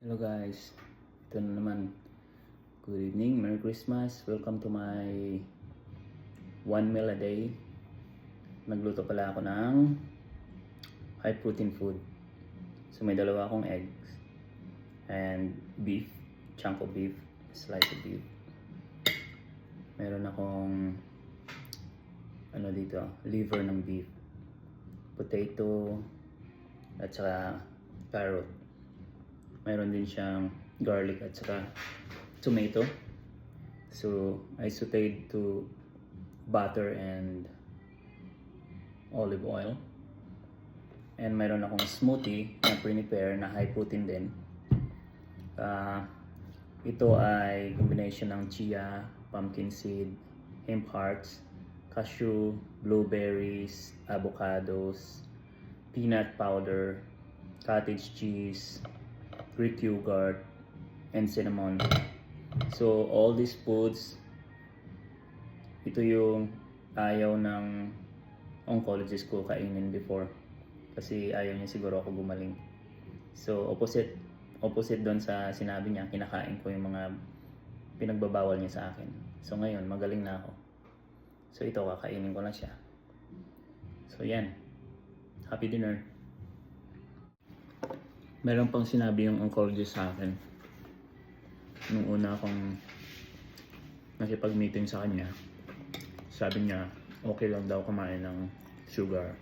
Hello guys, ito na naman. Good evening, Merry Christmas. Welcome to my one meal a day. Nagluto pala ako ng high protein food. So may dalawa akong eggs and beef, chunk of beef, slice of beef. Meron akong liver ng beef, potato, at saka carrot. Mayroon din siyang garlic at saka tomato. So I sauteed to butter and olive oil. And mayroon akong smoothie na prepare na high protein din. Ito ay combination ng chia, pumpkin seed, hemp hearts, cashew, blueberries, avocados, peanut powder, cottage cheese, Greek yogurt, and cinnamon. So all these foods, ito yung ayaw ng oncologist ko kainin before kasi ayaw niya siguro ako gumaling. So opposite doon sa sinabi niya, kinakain ko yung mga pinagbabawal niya sa akin. So ngayon magaling na ako. So ito, kakainin ko na siya. So yan, happy dinner. Meron pang sinabi yung oncologist sa akin nung una akong nakipag-meeting sa kanya. Sabi niya okay lang daw kumain ng sugar,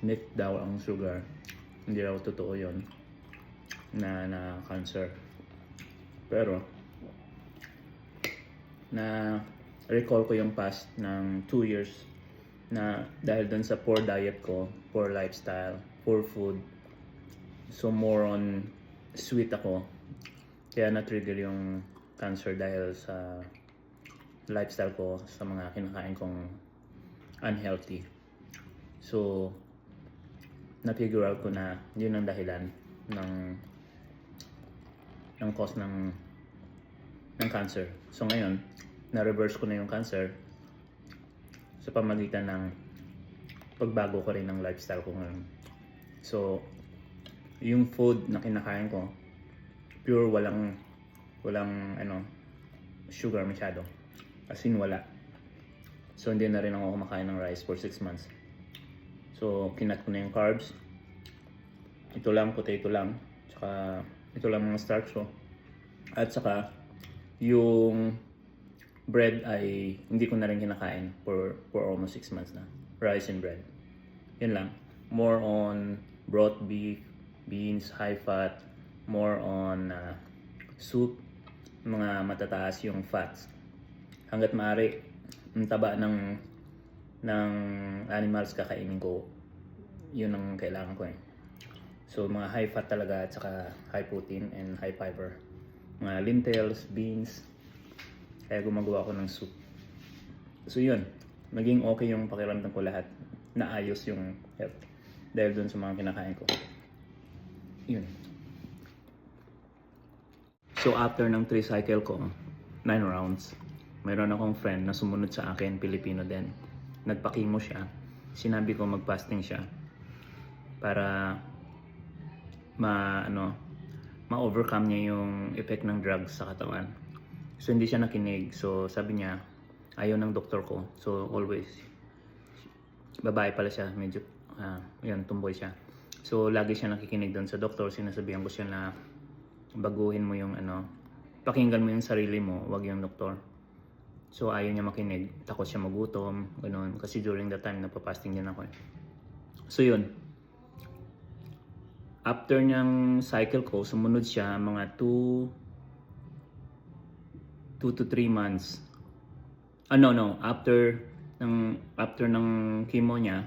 myth daw ang sugar, hindi daw totoo yun na cancer. Pero na recall ko yung past ng 2 years na dahil dun sa poor diet ko, poor lifestyle, poor food, so more on sweet ako, kaya na-trigger yung cancer dahil sa lifestyle ko, sa mga kinakain kong unhealthy. So na-figure out ko na yun ang dahilan ng cause ng cancer. So ngayon na-reverse ko na yung cancer sa pamagitan ng pagbago ko rin ng lifestyle ko ngayon. So yung food na kinakain ko pure, walang sugar masyado, as in wala. So hindi na rin ako kumakain ng rice for 6 months. So kinat ko na yung carbs, ito lang, potato lang, tsaka ito lang mga starch ko, at saka yung bread ay hindi ko na rin kinakain for almost 6 months na. Rice and bread, yun lang. More on broth beef, beans, high fat, more on soup, mga matataas yung fats. Hanggat maaari, ang taba ng animals kakainin ko, yun ang kailangan ko eh. So mga high fat talaga, at saka high protein and high fiber. Mga lentils, beans, kaya gumagawa ko ng soup. So yun, naging okay yung pakiramdam ko lahat, naayos yung health dahil dun sa mga kinakain ko. Yun. So after ng 3 cycle ko, 9 rounds, mayroon akong friend na sumunod sa akin, Pilipino din. Nagpa-chemo siya. Sinabi ko mag-fasting siya para ma-overcome niya yung effect ng drugs sa katawan. So hindi siya nakinig. So sabi niya, ayaw ng doktor ko. So always, babae pala siya, medyo tumboy siya. So lagi siya nakikinig doon sa doktor. Sinasabihan ko siya na baguhin mo yung pakinggan mo yung sarili mo, wag yung doktor. So ayaw niya makinig, takot siya magutom, ganoon. Kasi during that time nagpa-fasting din ako eh. So yun, after niyang cycle ko, sumunod siya mga 2 to 3 months. After ng chemo niya,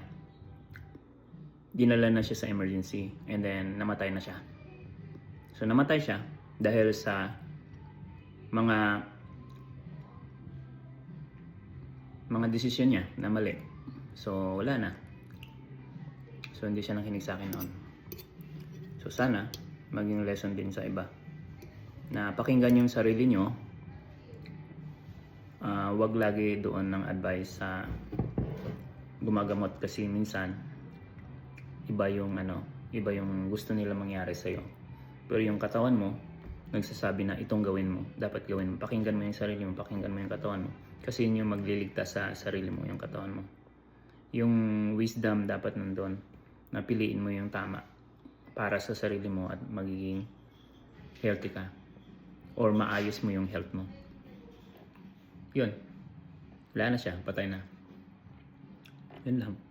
dinala na siya sa emergency, and then namatay na siya. So namatay siya dahil sa mga desisyon niya na mali. So wala na. So hindi siya nakinig sa akin noon. So sana maging lesson din sa iba na pakinggan yung sarili nyo. Wag lagi doon ng advice sa gumagamot, kasi minsan iba yung gusto nila mangyari sa iyo. Pero yung katawan mo, nagsasabi na itong gawin mo, dapat gawin mo. Pakinggan mo yung sarili mo, pakinggan mo yung katawan mo. Kasi yun yung magliligtas sa sarili mo, yung katawan mo. Yung wisdom dapat nandun, na piliin mo yung tama para sa sarili mo at magiging healthy ka. Or maayos mo yung health mo. Yun. Wala na siya, patay na. Yun lang.